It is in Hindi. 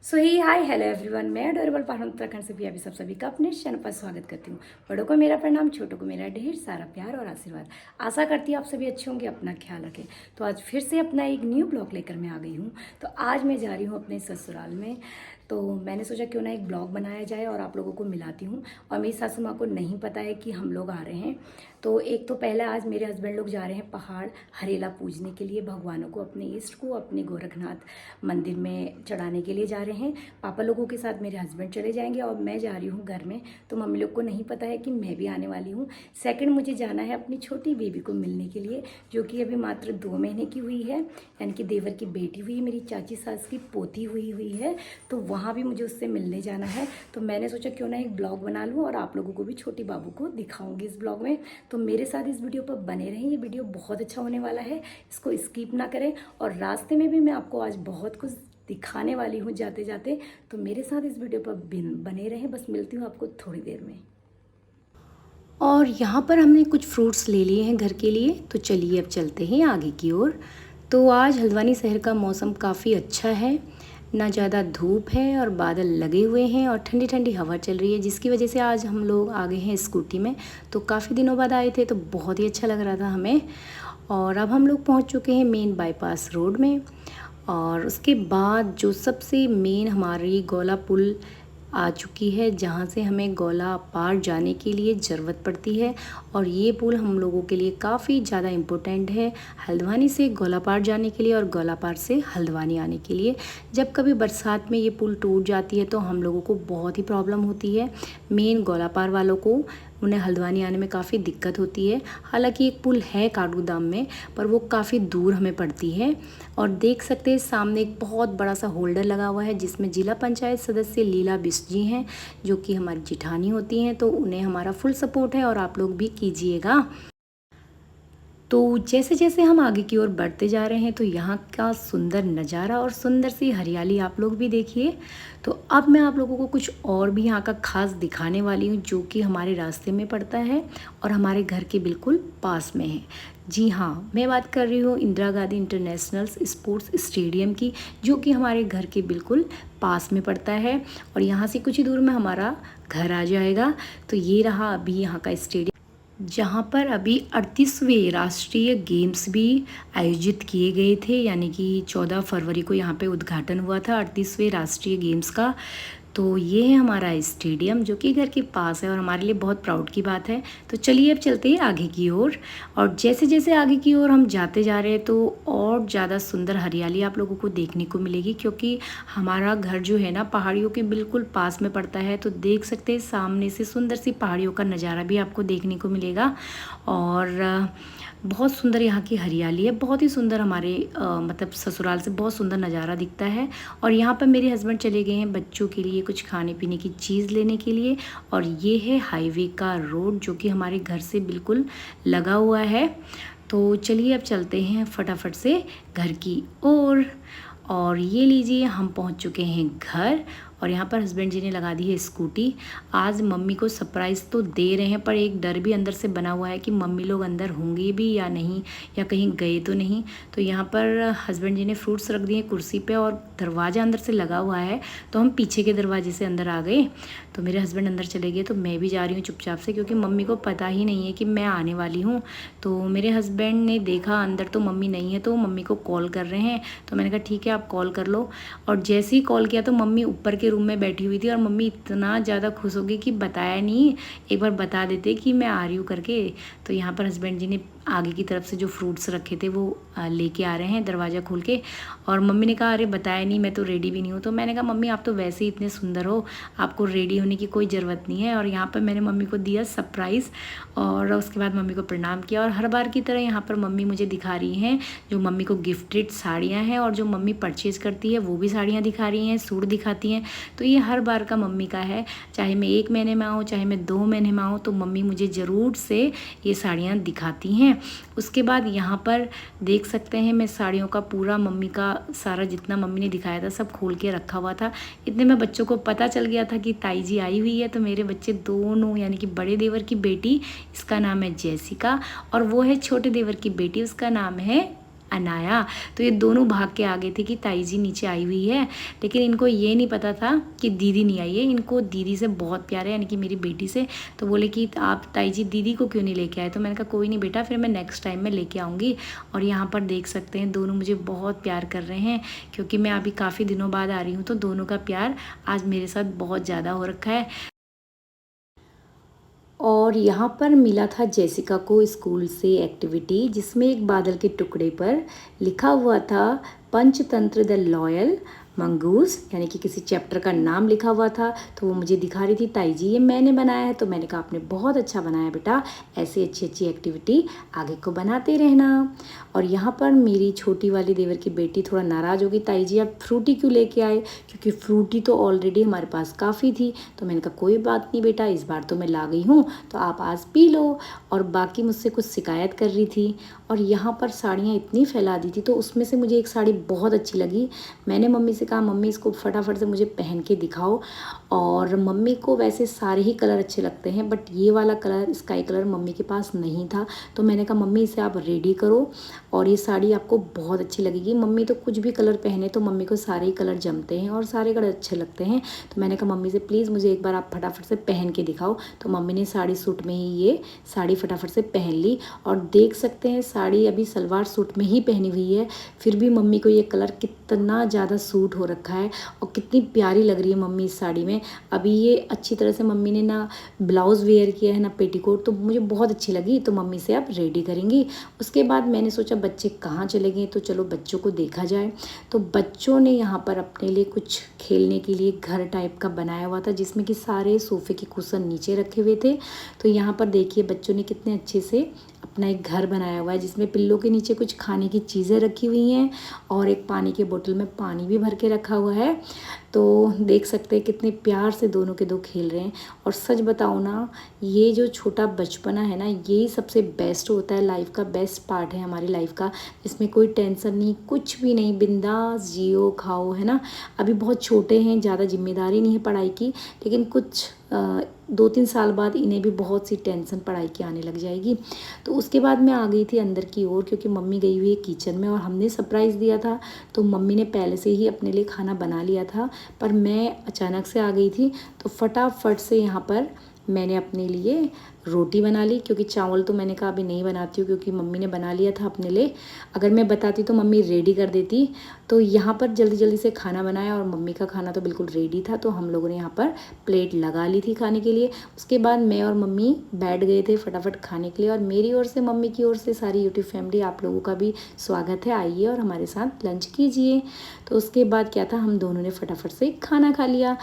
सो ही हाय हेलो एवरीवन, मैं अडोरेबल पारुल उत्तराखंड से भी अभी सब सभी का अपने चैनल पर स्वागत करती हूँ। बड़ों को मेरा प्रणाम, छोटों को मेरा ढेर सारा प्यार और आशीर्वाद। आशा करती हूँ आप सभी अच्छे होंगे, अपना ख्याल रखें। तो आज फिर से अपना एक न्यू ब्लॉग लेकर मैं आ गई हूँ। तो आज मैं जा रही हूँ अपने ससुराल में। तो मैंने सोचा क्यों ना एक ब्लॉग बनाया जाए और आप लोगों को मिलाती हूँ। और मेरी सासू माँ को नहीं पता है कि हम लोग आ रहे हैं। तो एक तो पहले आज मेरे हस्बैंड लोग जा रहे हैं पहाड़ हरेला पूजने के लिए, भगवानों को, अपने ईष्ट को अपने गोरखनाथ मंदिर में चढ़ाने के लिए जा रहे हैं। पापा लोगों के साथ मेरे हस्बैंड चले जाएंगे और मैं जा रही हूँ घर में। तो मम्मी लोग को नहीं पता है कि मैं भी आने वाली हूँ। सेकंड, मुझे जाना है अपनी छोटी बेबी को मिलने के लिए, जो कि अभी मात्र 2 महीने की हुई है, यानी कि देवर की बेटी हुई, मेरी चाची सास की पोती हुई है। तो वहाँ भी मुझे उससे मिलने जाना है। तो मैंने सोचा क्यों ना एक ब्लॉग बना लूँ और आप लोगों को भी छोटी बाबू को दिखाऊंगी इस ब्लॉग में। तो मेरे साथ इस वीडियो पर बने रहें, ये वीडियो बहुत अच्छा होने वाला है, इसको स्किप ना करें। और रास्ते में भी मैं आपको आज बहुत कुछ दिखाने वाली हूँ जाते जाते। तो मेरे साथ इस वीडियो पर बने रहें। बस मिलती हूँ आपको थोड़ी देर में। और यहाँ पर हमने कुछ फ्रूट्स ले लिए हैं घर के लिए। तो चलिए अब चलते हैं आगे की ओर। तो आज हल्द्वानी शहर का मौसम काफ़ी अच्छा है, ना ज़्यादा धूप है और बादल लगे हुए हैं और ठंडी ठंडी हवा चल रही है, जिसकी वजह से आज हम लोग आ गए हैं स्कूटी में। तो काफ़ी दिनों बाद आए थे तो बहुत ही अच्छा लग रहा था हमें। और अब हम लोग पहुंच चुके हैं मेन बाईपास रोड में। और उसके बाद जो सबसे मेन हमारी गौला पुल आ चुकी है, जहाँ से हमें गौला पार जाने के लिए ज़रूरत पड़ती है। और ये पुल हम लोगों के लिए काफ़ी ज़्यादा इम्पोर्टेंट है, हल्द्वानी से गौला पार जाने के लिए और गौला पार से हल्द्वानी आने के लिए। जब कभी बरसात में ये पुल टूट जाती है तो हम लोगों को बहुत ही प्रॉब्लम होती है। मेन गौला पार वालों को, उन्हें हल्द्वानी आने में काफ़ी दिक्कत होती है। हालांकि एक पुल है काठगोदाम में, पर वो काफ़ी दूर हमें पड़ती है। और देख सकते हैं सामने एक बहुत बड़ा सा होल्डर लगा हुआ है, जिसमें जिला पंचायत सदस्य लीला बिष्ट जी हैं, जो कि हमारी जिठानी होती हैं। तो उन्हें हमारा फुल सपोर्ट है और आप लोग भी कीजिएगा। तो जैसे जैसे हम आगे की ओर बढ़ते जा रहे हैं तो यहाँ का सुंदर नज़ारा और सुंदर सी हरियाली आप लोग भी देखिए। तो अब मैं आप लोगों को कुछ और भी यहाँ का खास दिखाने वाली हूँ, जो कि हमारे रास्ते में पड़ता है और हमारे घर के बिल्कुल पास में है। जी हाँ, मैं बात कर रही हूँ Indira Gandhi international sports stadium की, जो कि हमारे घर के बिल्कुल पास में पड़ता है। और यहाँ से कुछ ही दूर में हमारा घर आ जाएगा। तो ये रहा अभी यहाँ का स्टेडियम, जहाँ पर अभी 38वें राष्ट्रीय गेम्स भी आयोजित किए गए थे, यानी कि 14 फरवरी को यहाँ पे उद्घाटन हुआ था 38वें राष्ट्रीय गेम्स का। तो ये है हमारा स्टेडियम, जो कि घर के पास है और हमारे लिए बहुत प्राउड की बात है। तो चलिए अब चलते हैं आगे की ओर। और जैसे जैसे आगे की ओर हम जाते जा रहे हैं तो और ज़्यादा सुंदर हरियाली आप लोगों को देखने को मिलेगी, क्योंकि हमारा घर जो है ना पहाड़ियों के बिल्कुल पास में पड़ता है। तो देख सकते हैं सामने से सुंदर सी पहाड़ियों का नज़ारा भी आपको देखने को मिलेगा। और बहुत सुंदर यहाँ की हरियाली है, बहुत ही सुंदर। हमारे मतलब ससुराल से बहुत सुंदर नज़ारा दिखता है। और यहाँ पर मेरे हस्बैंड चले गए हैं बच्चों के लिए कुछ खाने पीने की चीज़ लेने के लिए। और ये है हाईवे का रोड, जो कि हमारे घर से बिल्कुल लगा हुआ है। तो चलिए अब चलते हैं फटाफट से घर की ओर। और ये लीजिए हम पहुँच चुके हैं घर। और यहाँ पर हस्बैंड जी ने लगा दी है स्कूटी। आज मम्मी को सरप्राइज़ तो दे रहे हैं, पर एक डर भी अंदर से बना हुआ है कि मम्मी लोग अंदर होंगे भी या नहीं, या कहीं गए तो नहीं। तो यहाँ पर हस्बैंड जी ने फ्रूट्स रख दिए कुर्सी पे और दरवाज़ा अंदर से लगा हुआ है। तो हम पीछे के दरवाजे से अंदर आ गए। तो मेरे हस्बैंड अंदर चले गए तो मैं भी जा रही हूँ चुपचाप से, क्योंकि मम्मी को पता ही नहीं है कि मैं आने वाली हूँ। तो मेरे हस्बैंड ने देखा अंदर तो मम्मी नहीं है, तो मम्मी को कॉल कर रहे हैं। तो मैंने कहा ठीक है आप कॉल कर लो। और जैसे ही कॉल किया तो मम्मी ऊपर के रूम में बैठी हुई थी और मम्मी इतना ज़्यादा खुश हो गई कि बताया नहीं, एक बार बता देते कि मैं आ रही हूँ करके। तो यहाँ पर हस्बैंड जी ने आगे की तरफ से जो फ्रूट्स रखे थे वो लेके आ रहे हैं दरवाज़ा खोल के। और मम्मी ने कहा अरे बताया नहीं, मैं तो रेडी भी नहीं हूँ। तो मैंने कहा मम्मी आप तो वैसे ही इतने सुंदर हो, आपको रेडी होने की कोई ज़रूरत नहीं है। और यहाँ पर मैंने मम्मी को दिया सरप्राइज़ और उसके बाद मम्मी को प्रणाम किया। और हर बार की तरह यहाँ पर मम्मी मुझे दिखा रही हैं जो मम्मी को गिफ्टेड साड़ियाँ हैं, और जो मम्मी परचेज़ करती है वो भी साड़ियाँ दिखा रही हैं, सूट दिखाती हैं। तो ये हर बार का मम्मी का है, चाहे मैं 1 महीने में आऊँ चाहे मैं 2 महीने में आऊँ, तो मम्मी मुझे ज़रूर से ये साड़ियाँ दिखाती हैं। उसके बाद यहाँ पर देख सकते हैं मैं साड़ियों का पूरा मम्मी का सारा जितना मम्मी ने दिखाया था सब खोल के रखा हुआ था। इतने में बच्चों को पता चल गया था कि ताई जी आई हुई है। तो मेरे बच्चे दोनों, यानी कि बड़े देवर की बेटी, इसका नाम है जैसिका, और वो है छोटे देवर की बेटी, उसका नाम है अनाया। तो ये दोनों भाग के आ गए थे कि ताई जी नीचे आई हुई है, लेकिन इनको ये नहीं पता था कि दीदी नहीं आई है। इनको दीदी से बहुत प्यार है, यानी कि मेरी बेटी से। तो बोले कि आप ताई जी दीदी को क्यों नहीं लेके आए? तो मैंने कहा कोई नहीं बेटा, फिर मैं नेक्स्ट टाइम में लेके आऊँगी। और यहाँ पर देख सकते हैं दोनों मुझे बहुत प्यार कर रहे हैं, क्योंकि मैं अभी काफ़ी दिनों बाद आ रही हूँ, तो दोनों का प्यार आज मेरे साथ बहुत ज़्यादा हो रखा है। और यहाँ पर मिला था जेसिका को स्कूल से एक्टिविटी, जिसमें एक बादल के टुकड़े पर लिखा हुआ था पंचतंत्र द लॉयल मंगूस, यानी कि किसी चैप्टर का नाम लिखा हुआ था। तो वो मुझे दिखा रही थी, ताई जी ये मैंने बनाया है। तो मैंने कहा आपने बहुत अच्छा बनाया बेटा, ऐसी अच्छी अच्छी एक्टिविटी आगे को बनाते रहना। और यहाँ पर मेरी छोटी वाली देवर की बेटी थोड़ा नाराज़ होगी, ताई जी आप फ्रूटी क्यों लेके आए? क्योंकि फ्रूटी तो ऑलरेडी हमारे पास काफ़ी थी। तो मैंने कहा कोई बात नहीं बेटा, इस बार तो मैं ला गई हूँ, तो आप आज पी लो। और बाकी मुझसे कुछ शिकायत कर रही थी। और यहाँ पर साड़ियाँ इतनी फैला दी थी, तो उसमें से मुझे एक साड़ी बहुत अच्छी लगी। मैंने मम्मी से कहा मम्मी इसको फटाफट से मुझे पहन के दिखाओ। और मम्मी को वैसे सारे ही कलर अच्छे लगते हैं, बट ये वाला कलर स्काई कलर मम्मी के पास नहीं था। तो मैंने कहा मम्मी इसे आप रेडी करो और ये साड़ी आपको बहुत अच्छी लगेगी। मम्मी तो कुछ भी कलर पहने तो मम्मी को सारे ही कलर जमते हैं और सारे कलर अच्छे लगते हैं। तो मैंने कहा मम्मी से प्लीज़ मुझे एक बार आप फटाफट से पहन के दिखाओ। तो मम्मी ने साड़ी सूट में ही ये साड़ी फटाफट से पहन ली। और देख सकते हैं साड़ी अभी सलवार सूट में ही पहनी हुई है, फिर भी मम्मी को ये कलर कितना ज़्यादा सूट हो रखा है और कितनी प्यारी लग रही है मम्मी इस साड़ी में। अभी ये अच्छी तरह से मम्मी ने ना ब्लाउज़ वेयर किया है ना पेटीकोट, तो मुझे बहुत अच्छी लगी। तो मम्मी से आप रेडी करेंगी। उसके बाद मैंने सोचा बच्चे कहाँ चले गए, तो चलो बच्चों को देखा जाए। तो बच्चों ने यहाँ पर अपने लिए कुछ खेलने के लिए घर टाइप का बनाया हुआ था, जिसमें कि सारे सोफ़े के कुशन नीचे रखे हुए थे। तो यहाँ पर देखिए बच्चों ने कितने अच्छे से अपना एक घर बनाया हुआ है, जिसमें पिल्लों के नीचे कुछ खाने की चीज़ें रखी हुई हैं और एक पानी के बोतल में पानी भी भर के रखा हुआ है। तो देख सकते हैं कितने प्यार से दोनों के दो खेल रहे हैं। और सच बताओ ना, ये जो छोटा बचपना है ना, यही सबसे बेस्ट होता है, लाइफ का बेस्ट पार्ट है हमारी लाइफ का, जिसमें कोई टेंशन नहीं, कुछ भी नहीं, बिंदास जियो खाओ, है ना। अभी बहुत छोटे हैं, ज़्यादा जिम्मेदारी नहीं है पढ़ाई की, लेकिन कुछ 2-3 साल बाद इन्हें भी बहुत सी टेंशन पढ़ाई की आने लग जाएगी। तो उसके बाद मैं आ गई थी अंदर की ओर, क्योंकि मम्मी गई हुई है किचन में और हमने सरप्राइज़ दिया था। तो मम्मी ने पहले से ही अपने लिए खाना बना लिया था, पर मैं अचानक से आ गई थी। तो फटाफट से यहाँ पर मैंने अपने लिए रोटी बना ली, क्योंकि चावल तो मैंने कहा अभी नहीं बनाती हूँ, क्योंकि मम्मी ने बना लिया था अपने लिए। अगर मैं बताती तो मम्मी रेडी कर देती। तो यहाँ पर जल्दी जल्दी से खाना बनाया और मम्मी का खाना तो बिल्कुल रेडी था। तो हम लोगों ने यहाँ पर प्लेट लगा ली थी खाने के लिए। उसके बाद मैं और मम्मी बैठ गए थे फटाफट खाने के लिए। और मेरी ओर से, मम्मी की ओर से, सारी यूट्यूब फैमिली आप लोगों का भी स्वागत है, आइए और हमारे साथ लंच कीजिए। तो उसके बाद क्या था, हम दोनों ने फटाफट से खाना खा लिया।